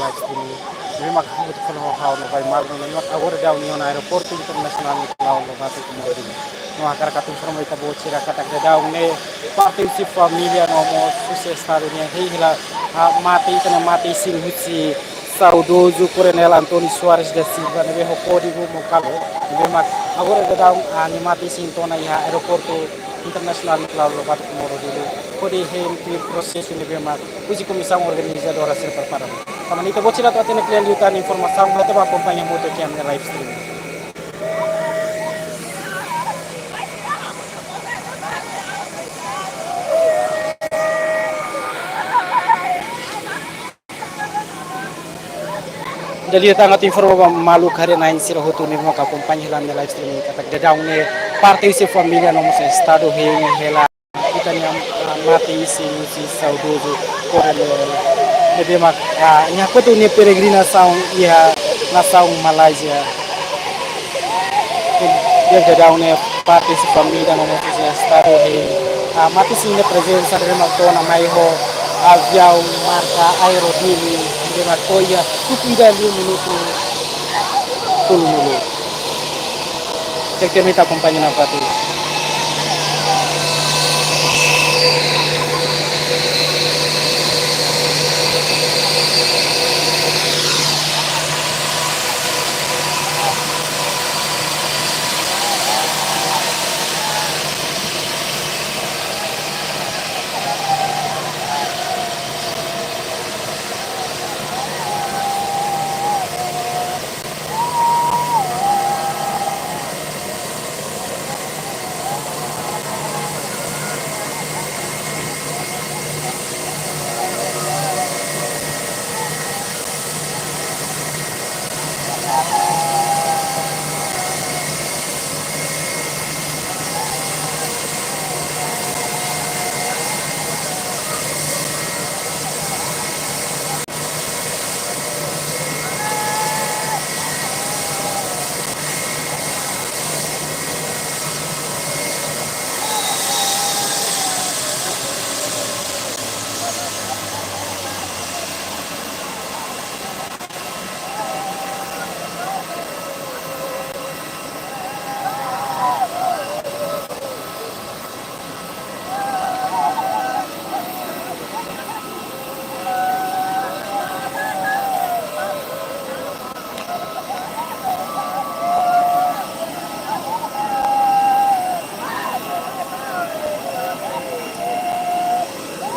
live streaming. Memang kamu kalau hau no vai mal no memang agora daw ni na aeroporto internacional ni lao no batu kumori. No akar katu informa ita bo chira kata daw ne partnership família no mo sucesso estado ni hila mati ita na mati sin hutsi saudoso Coronel Antônio Soares da Silva nebe ho código mo kalo nebe mak agora daw ni mati sin to na iha aeroporto internacional ni lao no batu kumoro dulu kodi hem tu processo nebe mak uji comissão organizadora ser preparada. Taman ito bot sila to atin nagkliyan yutan informasyon na ito ba kumpanya mo ito kiyang live stream. Jadi ito ang ating informasyon malu kare na insira hoto ni mga kumpanya hilang na live stream katak dadaw ni parte si familia no sa estado hela kita niya mati si saudoso Coronel nebe mak nya ko ni peregrinação iha nação Malaysia. Dia dadaw ni parte si familia no sa estado mati si ni presença de Macdona Maiho avião marca Aerodini de Matoya tupida 1 minuto tululo. Cek kami ta kumpanya na pati.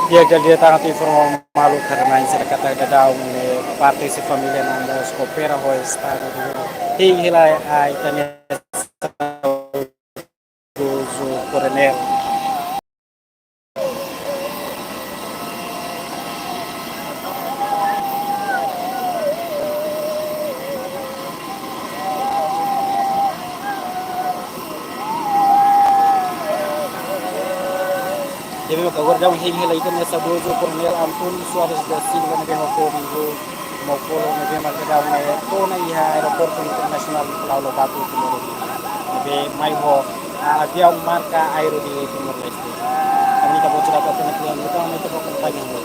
Dia jadi tangat informal malu karena insira kata dadaw ni parte si familia no mo coopera ho estado hila itania saudoso Coronel. Jadi agora daw hila ito na saudoso Coronel Antônio Soares da Silva na bemo código mo polo na bemo daw na to na iha aeroporto internacional Laulo Batu Timor Leste. Mai ho avião marca Aerodini Timor Leste. Kami ka bo sila to na kliyan ito ang ito po kumpanya mo.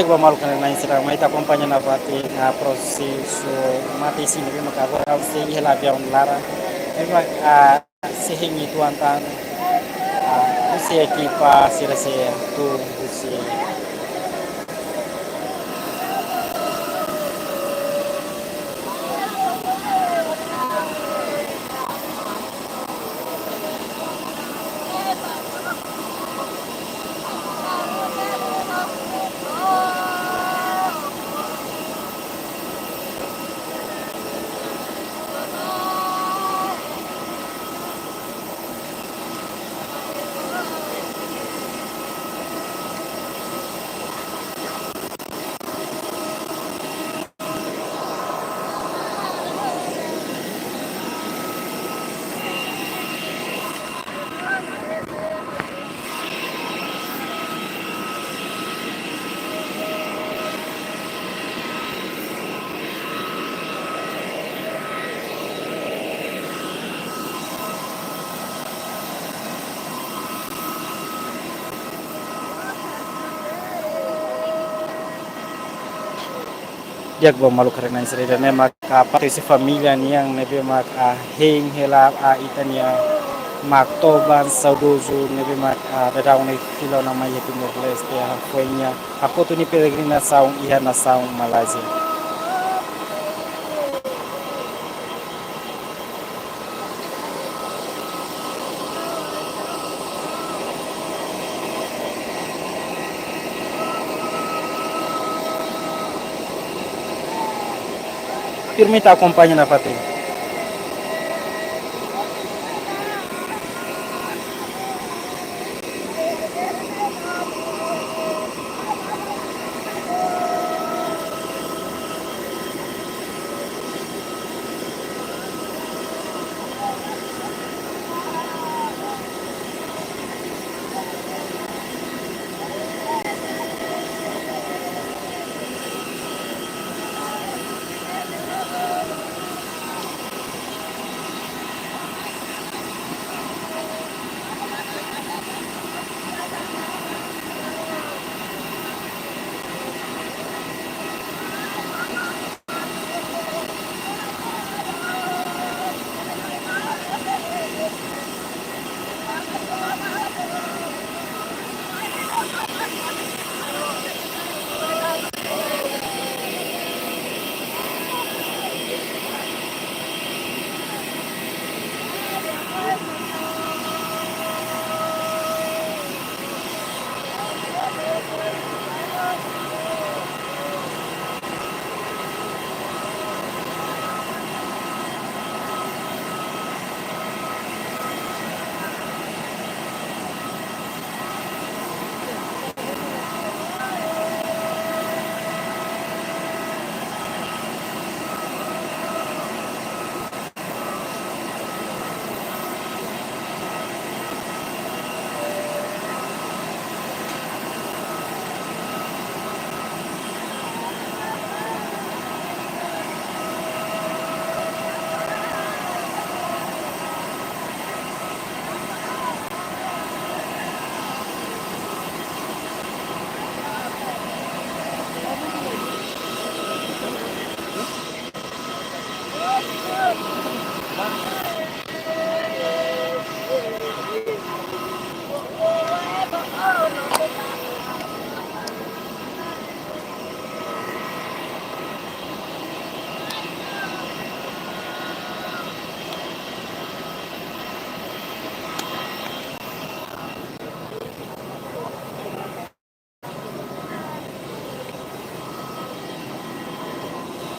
Diego maluco na insira mai ta acompanha na vate na processo mate sim bem maka agora se ihla via on lara ema a se hingi tuantan a se equipa se se tu se dia gua malu karena insira dan ema ka partisi família niang nebe mak a heng hela a itania mak toban saudoso nebe mak a dadau ne filo na mai yetu leste a foinya aku tu ni peregrinação ia nação Malásia. Permita acompanhe na patria.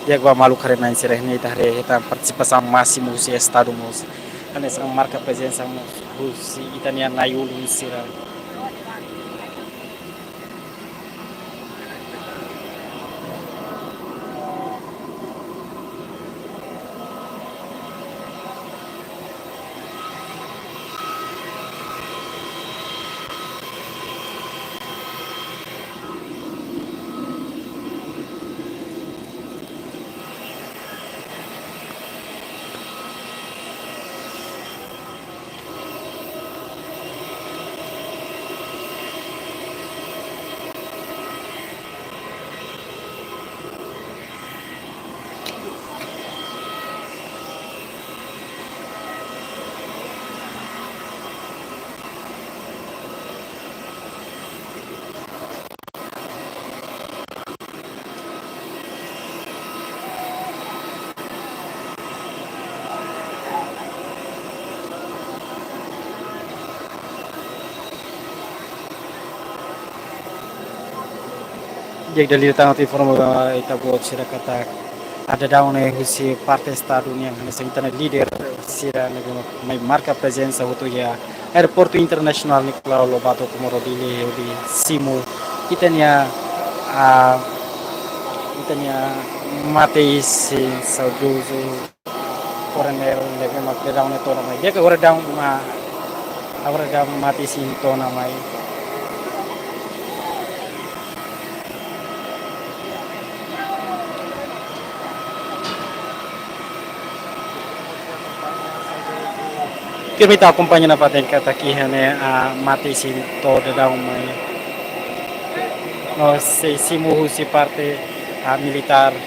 Dia gua malu karena insira ini tare kita participação máximo se estado mos ane sang marca presença mos si itania na yulu insira. Jadi dari tanah ti forma ita buat sira kata ada daun husi parte estado yang hanya sentana leader sira nego mai marca presenza hoto ya aeroporto internasional Nicolau Lobato Comoro di Simo itania a itania Mateis Saudoso coronel lebe mak de daun to na mai dia ka ora daun ma ora daun Mateis to na mai. Kita acompanha na paten kata ki hane a Mateis to de daun mai no se Simo husi parte militar.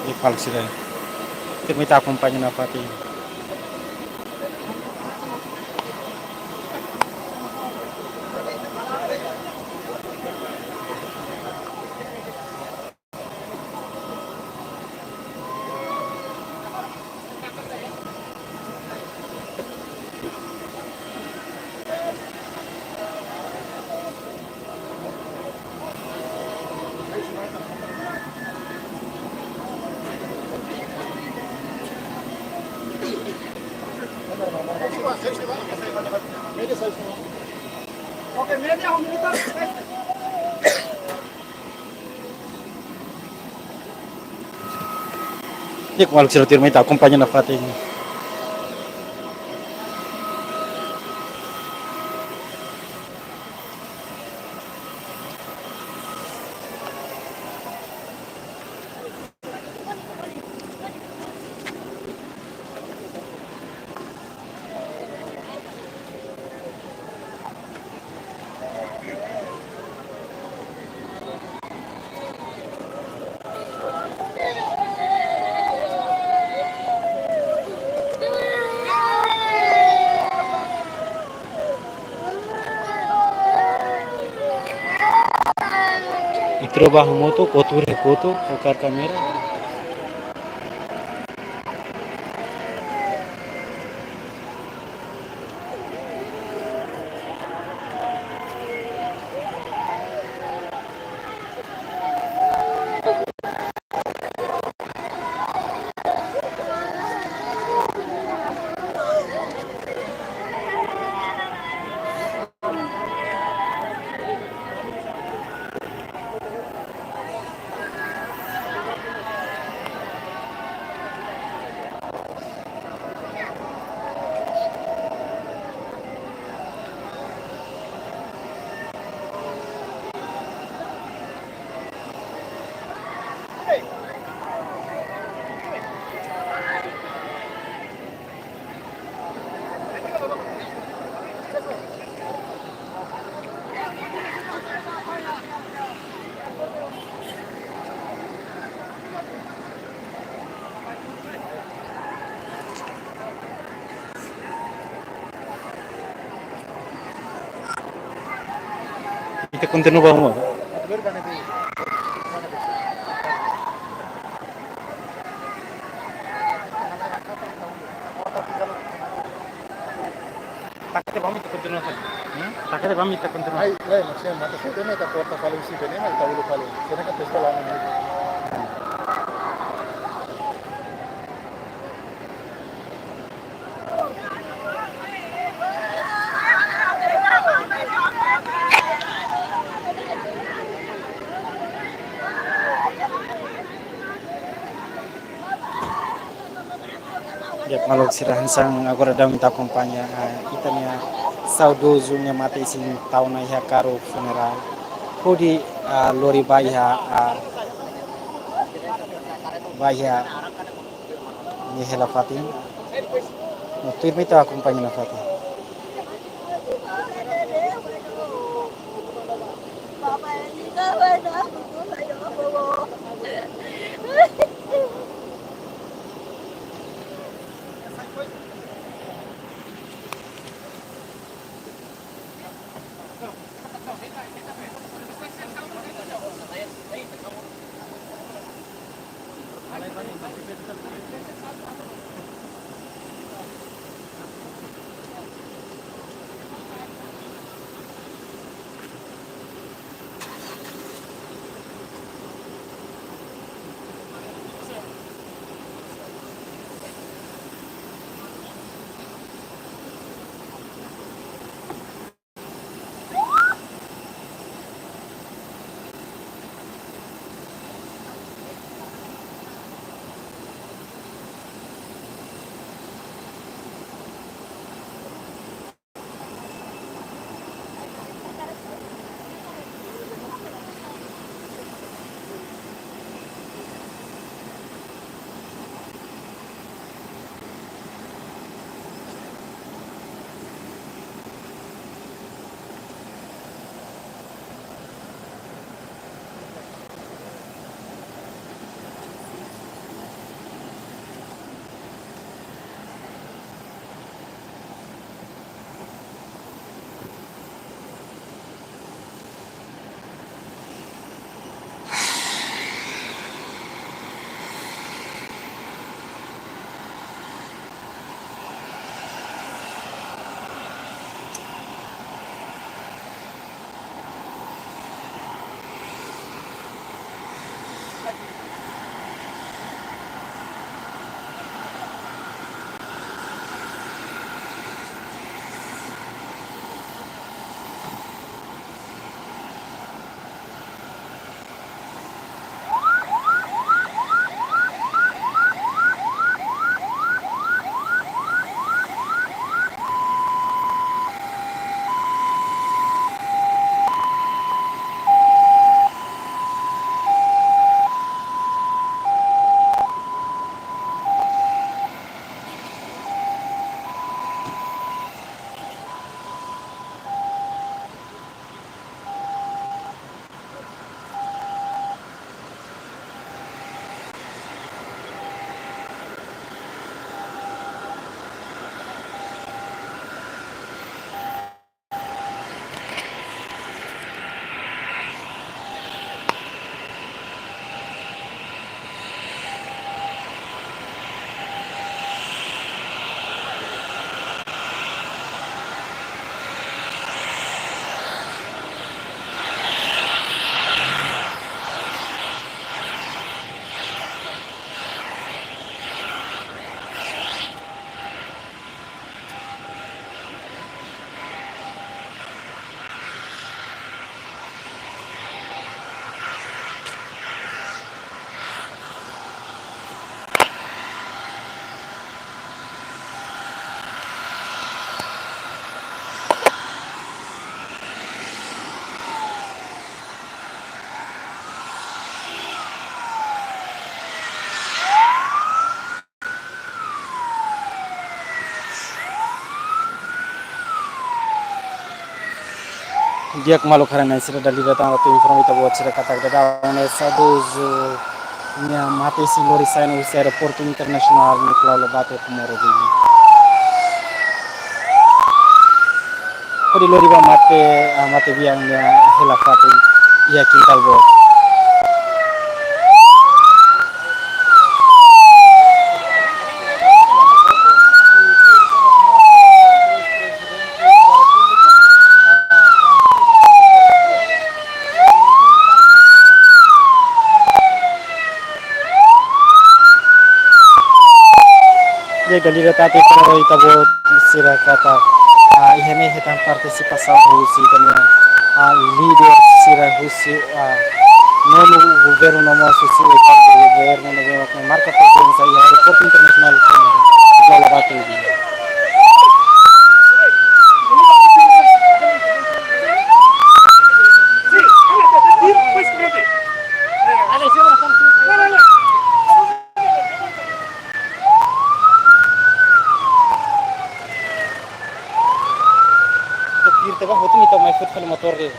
Di falsi dai. Kita acompanha na paten. Oke, media militar. Dia kemarin sudah tirmita acompanha na fata ini. E trabalho moto, couture, couto, colocar câmera. Kita continua mo. Takate vamos a continuar. Takate vamos a continuar. Ai, lei non c'è, ma se te ne porta fare un sito, ne mai tavolo fare. Se ne capisco la mia. Ya malog sirahan sang agora daw minta kompannya kita niya saudoso niya mata isin tao na iha karo funeral. Kodi lori baiha baiha ni hela fatin. No tuir mita kompannya na fatin. dia kemalu karena sira dali datang atau informita buat sira kata daun saduz nya mate si lori sain usi aeroporto internasional ni klalo bate kumoro bili kodi lori ba mate biang nya hela fatu ia kintal bo dia dali tati pero itabo sira kata ihene hetan participação husi também líder sira husi nono governo namo susi eta governo namo marca presença e aeroporto internacional que ela bate तो पीर तब होती नहीं तो मैं फिर फल मोटर दे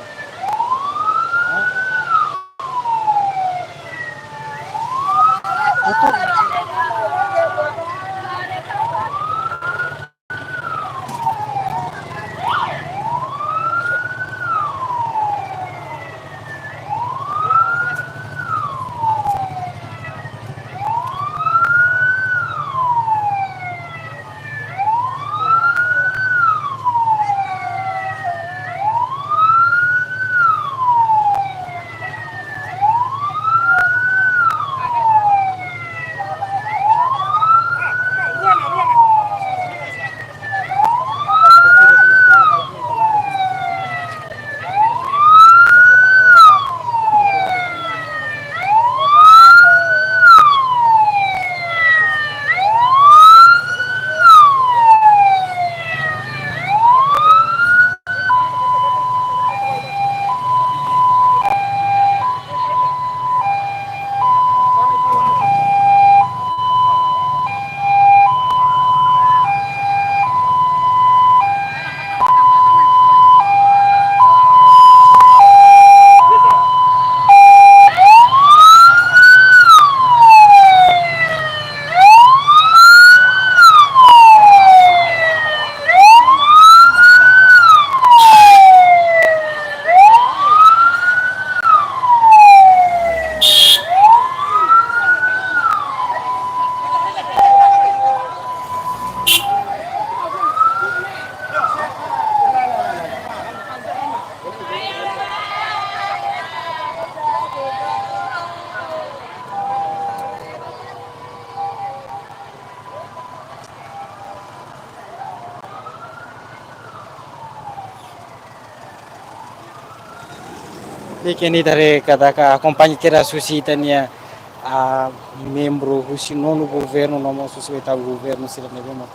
Lekeni dari kata ka acompanhe que era suscitania a membro husi nono governo nomo suspeita governo sira nevemo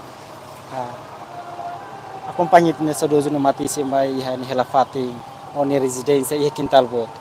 acompanhe nessa doze no mati semba e hani hela fati oni residência e quintal bot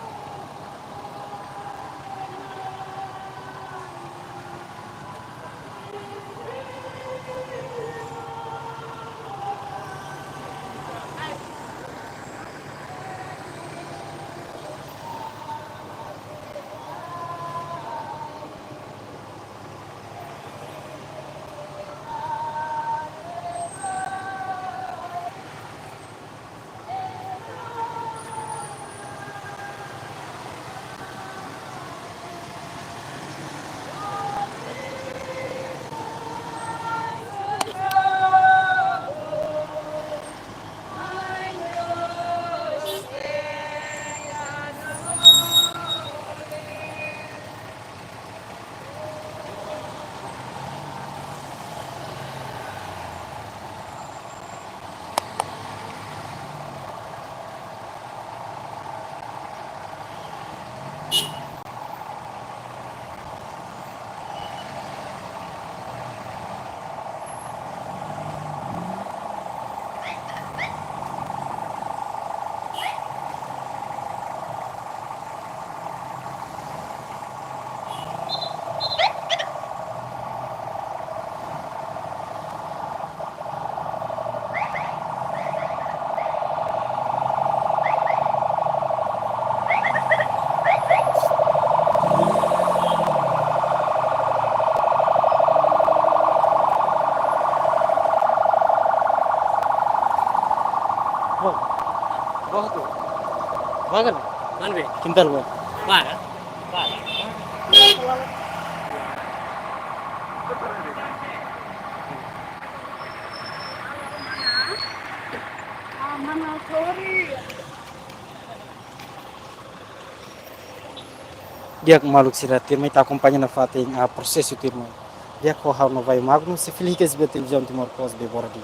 हो बहुत बगल मानवे किंतल वो बारा dia maluk sira tirmai ta acompanha na fating a processo tirmai dia ko haw no vai magno se filiques be televisão timor pos be bordi